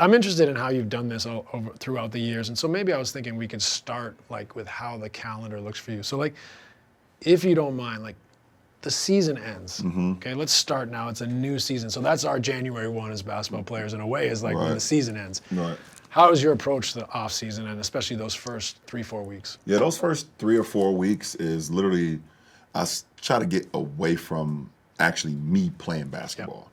I'm interested in how you've done this throughout the years. And so maybe I was thinking we could start like with how the calendar looks for you. So like, if you don't mind, like the season ends. Okay, let's start now. It's a new season. So that's our January 1 as basketball players in a way, is like when the season ends. Right. How is your approach to the off season, and especially those first 3-4 weeks? Yeah, those first 3 or 4 weeks is literally, try to get away from actually me playing basketball.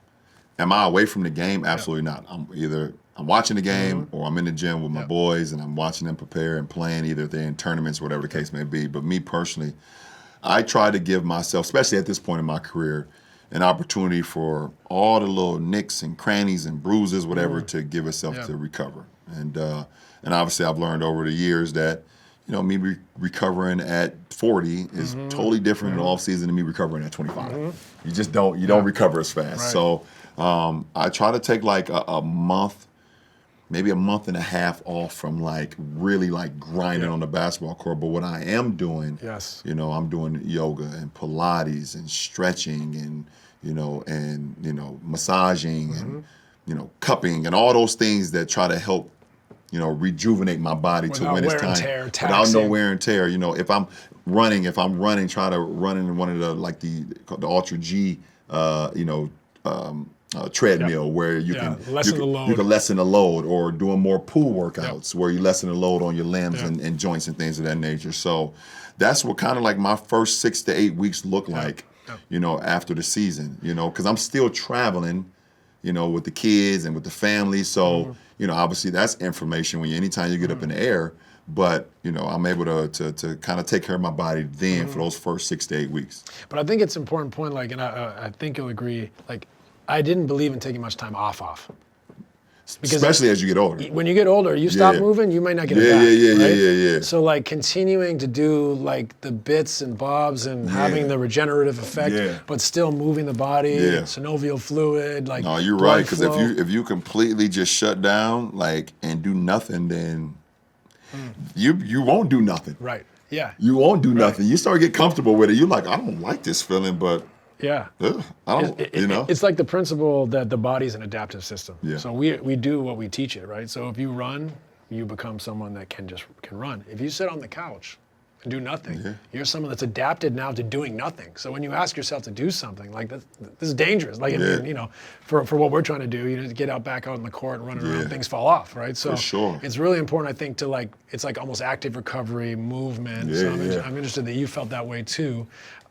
Am I away from the game? Absolutely not. I'm watching the game or I'm in the gym with my boys and I'm watching them prepare and playing, either they're in tournaments, whatever the case may be. But me personally, I try to give myself, especially at this point in my career, an opportunity for all the little nicks and crannies and bruises, whatever, to give itself to recover. And obviously I've learned over the years that, me recovering at 40 is totally different in the off season than me recovering at 25. You just don't recover as fast. Right. So I try to take like a month, maybe a month and a half off from like really like grinding on the basketball court. But what I am doing, I'm doing yoga and Pilates and stretching and, massaging and, cupping and all those things that try to help, rejuvenate my body to when it's time. Without no wear and tear. If I'm running, try to run in one of the like the Ultra G, treadmill where you can lessen the load, or doing more pool workouts where you lessen the load on your limbs and joints and things of that nature. So that's what kind of like my first 6 to 8 weeks look like, after the season, because I'm still traveling, with the kids and with the family. So, obviously that's information when anytime you get up in the air, but, I'm able to kind of take care of my body then for those first 6 to 8 weeks. But I think it's an important point, like, and I think you'll agree, like, I didn't believe in taking much time off. Because especially as you get older. When you get older, you stop moving, you might not get it back. Right? So like continuing to do like the bits and bobs and having the regenerative effect, but still moving the body, synovial fluid, like. No, you're right. Because if you completely just shut down, like, and do nothing, then you won't do nothing. Right. Yeah. You won't do nothing. You start to get comfortable with it. You're like, I don't like this feeling, but. Yeah. I don't, It's like the principle that the body's an adaptive system. Yeah. So we do what we teach it, right? So if you run, you become someone that can run. If you sit on the couch and do nothing, you're someone that's adapted now to doing nothing. So when you ask yourself to do something, like this is dangerous. Like, for what we're trying to do, to get back out on the court and run around, things fall off, right? So it's really important, I think, to like, it's like almost active recovery, movement. So I'm interested that you felt that way too.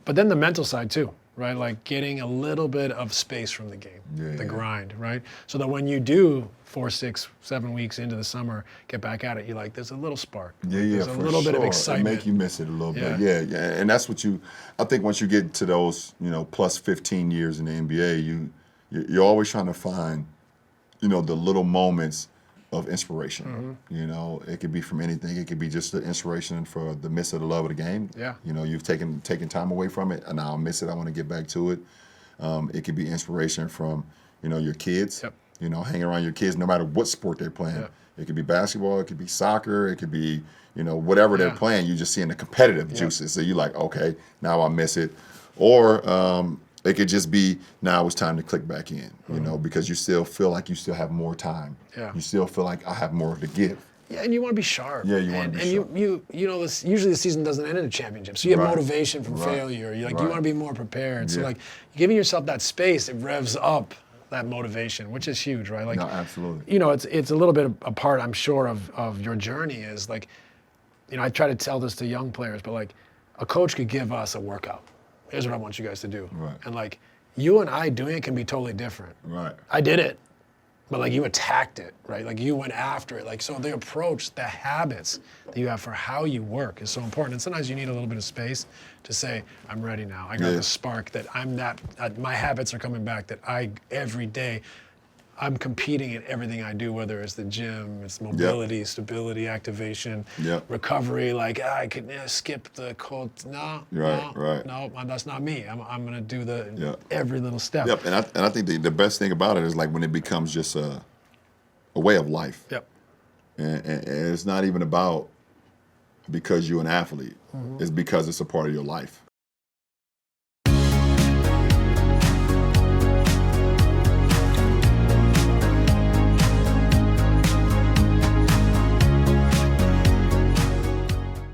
But then the mental side too. Right, like getting a little bit of space from the game, the grind, right? So that when you do 4, 6, 7 weeks into the summer, get back at it, you're like, there's a little spark. There's a little bit of excitement. It make you miss it a little bit. Yeah. And that's what I think once you get to those, plus 15 years in the NBA, you're always trying to find, the little moments of inspiration. It could be from anything. It could be just the inspiration for the miss of the love of the game. Yeah. You've taken time away from it, and now I miss it. I want to get back to it. It could be inspiration from, your kids. Hanging around your kids, no matter what sport they're playing. It could be basketball. It could be soccer. It could be, whatever they're playing. You're just seeing the competitive juices. So you're like, okay, now I miss it. Or it could just be, now it's time to click back in, because you still feel like you still have more time. You still feel like I have more to give. Yeah, and you want to be sharp. Yeah, you want to be sharp. And usually the season doesn't end in a championship. So you have motivation from failure. You want to be more prepared. So like giving yourself that space, it revs up that motivation, which is huge, right? Like, no, absolutely. It's a little bit a part, I'm sure, of your journey is like, I try to tell this to young players, but like a coach could give us a workout. Here's what I want you guys to do. Right. And like you and I doing it can be totally different. Right. I did it, but like you attacked it, right? Like you went after it. Like, so the approach, the habits that you have for how you work is so important. And sometimes you need a little bit of space to say, I'm ready now. I got the spark that my habits are coming back, that every day, I'm competing in everything I do, whether it's the gym, it's mobility, stability, activation, recovery. Like I could skip the cold. No, that's not me. I'm gonna do every little step. Yep, and I think the best thing about it is like when it becomes just a way of life. Yep. And it's not even about because you're an athlete. It's because it's a part of your life.